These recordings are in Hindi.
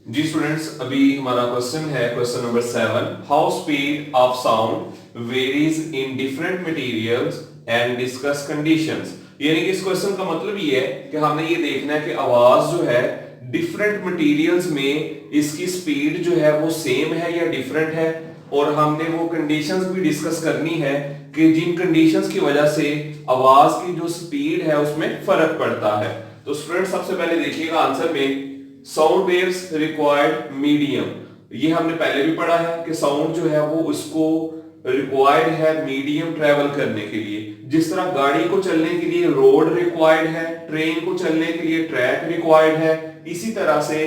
जी स्टूडेंट्स, अभी हमारा क्वेश्चन है question number 7। How speed of sound varies in different materials and discuss conditions. यानी कि इस क्वेश्चन का मतलब ये है कि हमने ये देखना है कि आवाज जो है डिफरेंट मटेरियल्स में इसकी स्पीड जो है वो सेम है या डिफरेंट है, और हमने वो कंडीशंस भी डिस्कस करनी है कि जिन कंडीशंस की वजह से आवाज की जो स्पीड है उसमें फर्क पड़ता है। तो स्टूडेंट सबसे पहले देखिएगा आंसर में साउंड वेव्स रिक्वायर्ड मीडियम। ये हमने पहले भी पढ़ा है कि साउंड जो है वो उसको रिक्वायर्ड है मीडियम ट्रेवल करने के लिए। जिस तरह गाड़ी को चलने के लिए रोड रिक्वायर्ड है, ट्रेन को चलने के लिए ट्रैक रिक्वायर्ड है, इसी तरह से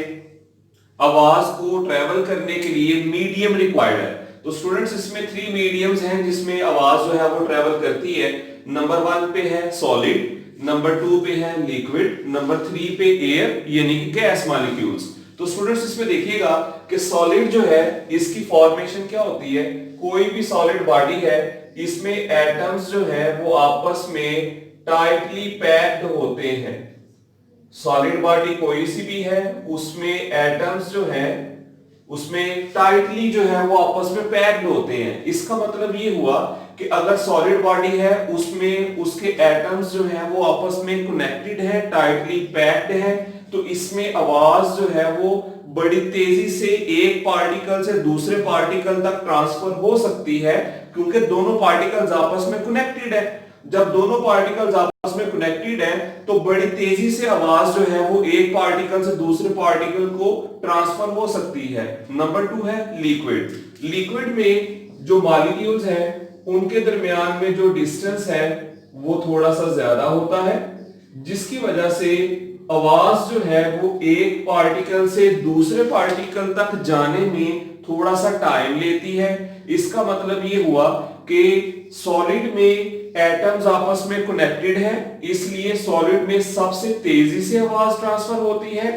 आवाज को ट्रेवल करने के लिए मीडियम रिक्वायर्ड है। तो स्टूडेंट्स इसमें 3 मीडियम्स हैं जिसमें आवाज जो है वो ट्रेवल करती है। नंबर 1 पे है सॉलिड, नंबर 2 पे है लिक्विड, नंबर 3 पे एयर यानी कि गैस मॉलिक्यूल्स। तो स्टूडेंट्स इसमें देखिएगा कि सॉलिड जो है इसकी फॉर्मेशन क्या होती है। कोई भी सॉलिड बॉडी है इसमें एटम्स जो है वो आपस में टाइटली पैक्ड होते हैं। सॉलिड बॉडी कोई सी भी है उसमें एटम्स जो है उसमें टाइटली जो है वो आपस में पैक्ड होते हैं। इसका मतलब ये हुआ कि अगर सॉलिड बॉडी है उसमें उसके एटम्स जो है वो आपस में कनेक्टेड है, टाइटली पैक्ड है, तो इसमें आवाज जो है वो बड़ी तेजी से एक पार्टिकल से दूसरे पार्टिकल तक ट्रांसफर हो सकती है, क्योंकि दोनों पार्टिकल्स आपस में कनेक्टेड है। जब दोनों पार्टिकल्स आपस में कनेक्टेड है तो बड़ी तेजी से आवाज जो है वो एक पार्टिकल से दूसरे पार्टिकल को ट्रांसफर हो सकती है। नंबर 2 है लिक्विड। लिक्विड में जो मॉलिक्यूल्स हैं उनके दरमियान में जो डिस्टेंस है वो थोड़ा सा ज्यादा होता है, जिसकी वजह से आवाज जो है वो एक पार्टिकल से दूसरे पार्टिकल तक जाने में थोड़ा सा टाइम लेती है। इसका मतलब ये हुआ कि सॉलिड में एटम्स आपस में कनेक्टेड है, इसलिए सॉलिड में सबसे तेजी से आवाज ट्रांसफर होती है।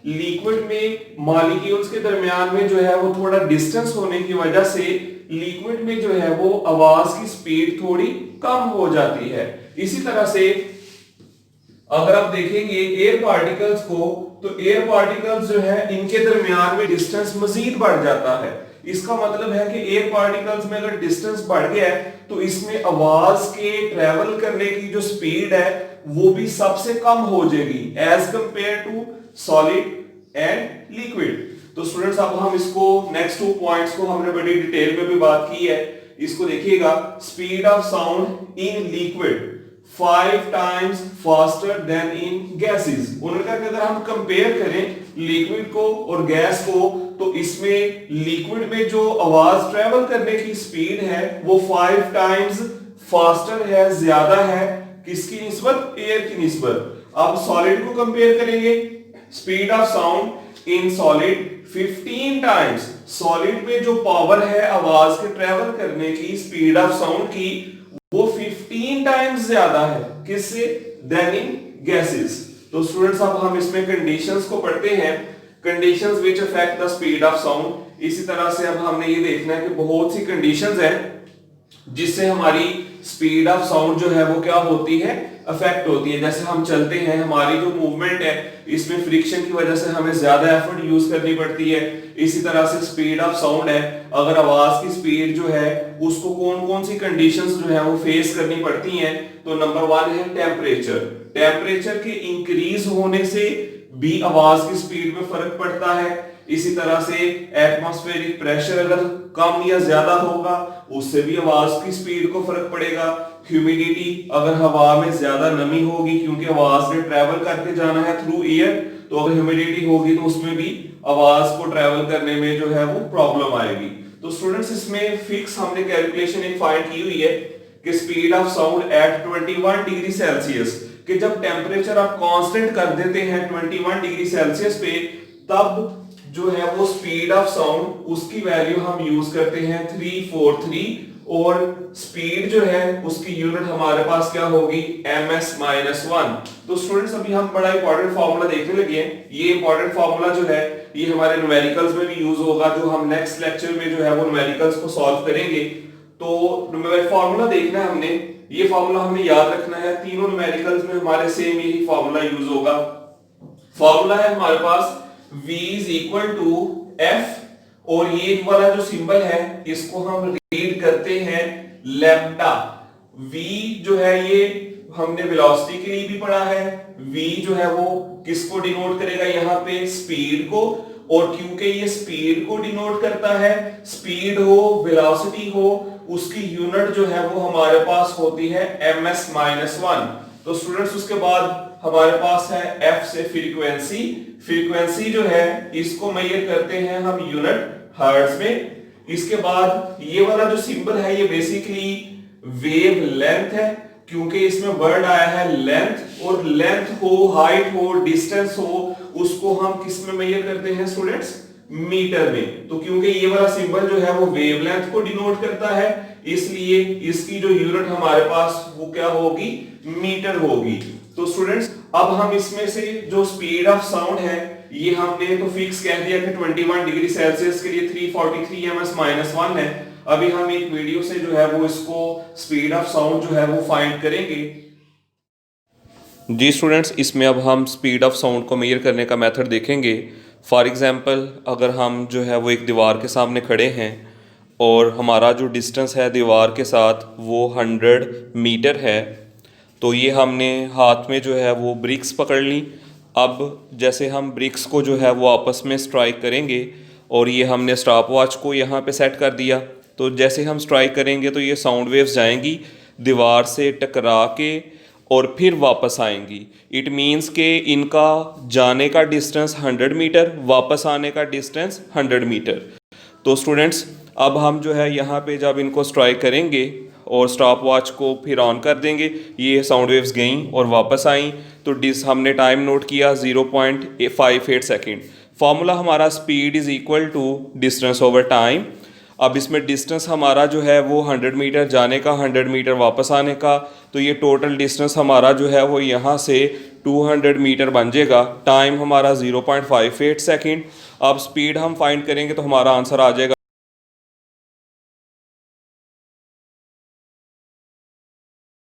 लिक्विड में मॉलिक्यूल्स के दरमियान में जो है वो थोड़ा डिस्टेंस होने की वजह से लिक्विड में जो है वो आवाज की स्पीड थोड़ी कम हो जाती है। इसी तरह से अगर आप देखेंगे एयर पार्टिकल्स को, तो एयर पार्टिकल्स जो है इनके दरमियान में डिस्टेंस मजीद बढ़ जाता है। इसका मतलब है कि एयर पार्टिकल्स में अगर डिस्टेंस बढ़ गया है तो इसमें आवाज के ट्रेवल करने की जो स्पीड है वो भी सबसे कम हो जाएगी as compare to solid and liquid. तो स्टूडेंट्स अब हम इसको नेक्स्ट 2 पॉइंट्स को हमने बड़ी डिटेल में भी बात की है। इसको देखिएगा, speed of sound in liquid 5 times faster then in gases. उन्होंने कहा कि अगर हम कंपेयर करें लिक्विड को और गैस को तो इसमें लिक्विड में जो आवाज ट्रेवल करने की स्पीड है वो 5 टाइम्स फास्टर है, ज्यादा है किसकी निस्बत, एयर की निस्बत। अब सॉलिड को कंपेयर करेंगे, speed of sound in solid 15 times. Solid में जो पावर है आवाज के ट्रेवल करने की, स्पीड ऑफ साउंड की, वो 15 टाइम्स ज्यादा है किससे, देन इन गैसेस। तो स्टूडेंट्स अब हम इसमें कंडीशंस को पढ़ते हैं, conditions which affect the speed of sound. इसी तरह से अब हमने ये देखना है कि बहुत सी कंडीशंस हैं जिससे हमारी स्पीड ऑफ साउंड जो है वो क्या होती है, अफेक्ट होती है। जैसे हम चलते हैं, हमारी जो मूवमेंट है इसमें फ्रिक्शन की वजह से हमें ज्यादा एफर्ट यूज करनी पड़ती है। इसी तरह से स्पीड ऑफ साउंड है, अगर आवाज की स्पीड जो है उसको कौन कौन सी कंडीशंस जो है वो फेस करनी पड़ती हैं। तो नंबर 1 है टेम्परेचर। टेम्परेचर के इंक्रीज होने से भी आवाज की स्पीड में फर्क पड़ता है। इसी तरह से एटमॉस्फेरिक प्रेशर अगर कम या ज्यादा होगा उससे भी आवाज की स्पीड को फर्क पड़ेगा। ह्यूमिडिटी, अगर हवा में ज्यादा नमी होगी क्योंकि आवाज ने ट्रेवल करके जाना है थ्रू एयर, तो अगर ह्यूमिडिटी होगी तो उसमें भी आवाज को ट्रेवल करने में जो है वो प्रॉब्लम आएगी। तो स्टूडेंट्स इसमें फिक्स हमने कैलकुलेशन एक फाइंड की हुई है कि speed of sound eight 21 degree Celsius, कि जब टेम्परेचर आप कांस्टेंट कर देते हैं 21 डिग्री सेल्सियस पे, तब जो है वो स्पीड ऑफ साउंड उसकी वैल्यू हम यूज करते हैं 343, और स्पीड जो है उसकी यूनिट हमारे पास क्या होगी, ms-1। तो स्टूडेंट्स अभी हम बड़ा इंपॉर्टेंट फार्मूला देखने लगे हैं। ये इंपॉर्टेंट फार्मूला जो है ये हमारे न्यूमेरिकल्स में भी यूज होगा, जो हम नेक्स्ट लेक्चर में जो है वो न्यूमेरिकल्स को सॉल्व करेंगे। तो फार्मूला देखना है हमने, ये फार्मूला हमने याद रखना है। तीनों न्यूमेरिकल्स में हमारे सेम यही फार्मूला यूज होगा। फार्मूला है हमारे पास v is equal to f, और ये वाला जो सिंबल है इसको हम रीड करते हैं लैम्डा। v जो है ये हमने वेलोसिटी के लिए भी पढ़ा है, v जो है वो किसको डिनोट करेगा यहाँ पे, स्पीड को, और क्योंकि ये स्पीड को डिनोट करता है, स्पीड हो वेलोसिटी हो, उसकी यूनिट जो है वो हमारे पास होती है ms-1। तो स्टूडेंट्स उसके बाद हमारे पास है f से फ्रीक्वेंसी, फ्रीक्वेंसी जो है इसको मेजर करते हैं हम यूनिट हर्ट्ज में। इसके बाद ये वाला जो सिंबल है ये बेसिकली वेव लेंथ है, क्योंकि इसमें वर्ड आया है लेंथ, और लेंथ हो, हाइट हो, डिस्टेंस हो, उसको हम किस में मेजर करते हैं स्टूडेंट्स, मीटर में। तो क्योंकि ये वाला सिंबल जो है वो वेवलेंथ को डिनोट करता है, इसलिए इसकी जो यूनिट हमारे पास वो क्या होगी, मीटर होगी। तो स्टूडेंट्स अब हम इसमें से जो स्पीड ऑफ साउंड है ये हमने तो फिक्स कह दिया कि 21 डिग्री सेल्सियस के लिए 343 ms-1 है। अभी हम एक वीडियो से जो है वो इसको स्पीड ऑफ साउंड जो है वो फाइंड करेंगे। जी स्टूडेंट्स, इसमें अब हम स्पीड ऑफ साउंड को मेजर करने का मेथड देखेंगे। फॉर एग्जांपल अगर हम जो है वो एक दीवार के सामने खड़े हैं और हमारा जो डिस्टेंस है दीवार के साथ वो 100 मीटर है, तो ये हमने हाथ में जो है वो ब्रिक्स पकड़ ली। अब जैसे हम ब्रिक्स को जो है वो आपस में स्ट्राइक करेंगे, और ये हमने स्टॉप वॉच को यहाँ पे सेट कर दिया, तो जैसे हम स्ट्राइक करेंगे तो ये साउंड वेव्स जाएंगी दीवार से टकरा के और फिर वापस आएंगी। इट मीन्स कि इनका जाने का डिस्टेंस 100 मीटर, वापस आने का डिस्टेंस 100 मीटर। तो स्टूडेंट्स अब हम जो है यहाँ पे जब इनको स्ट्राइक करेंगे और स्टॉप वॉच को फिर ऑन कर देंगे, ये साउंड वेव्स गईं और वापस आईं, तो हमने टाइम नोट किया 0.58 सेकेंड। फार्मूला हमारा speed is equal to distance over time. अब इसमें डिस्टेंस हमारा जो है वो 100 मीटर जाने का, 100 मीटर वापस आने का, तो ये टोटल डिस्टेंस हमारा जो है वो यहाँ से 200 मीटर बन जाएगा। टाइम हमारा 0.58 सेकेंड। अब स्पीड हम फाइंड करेंगे तो हमारा आंसर आ जाएगा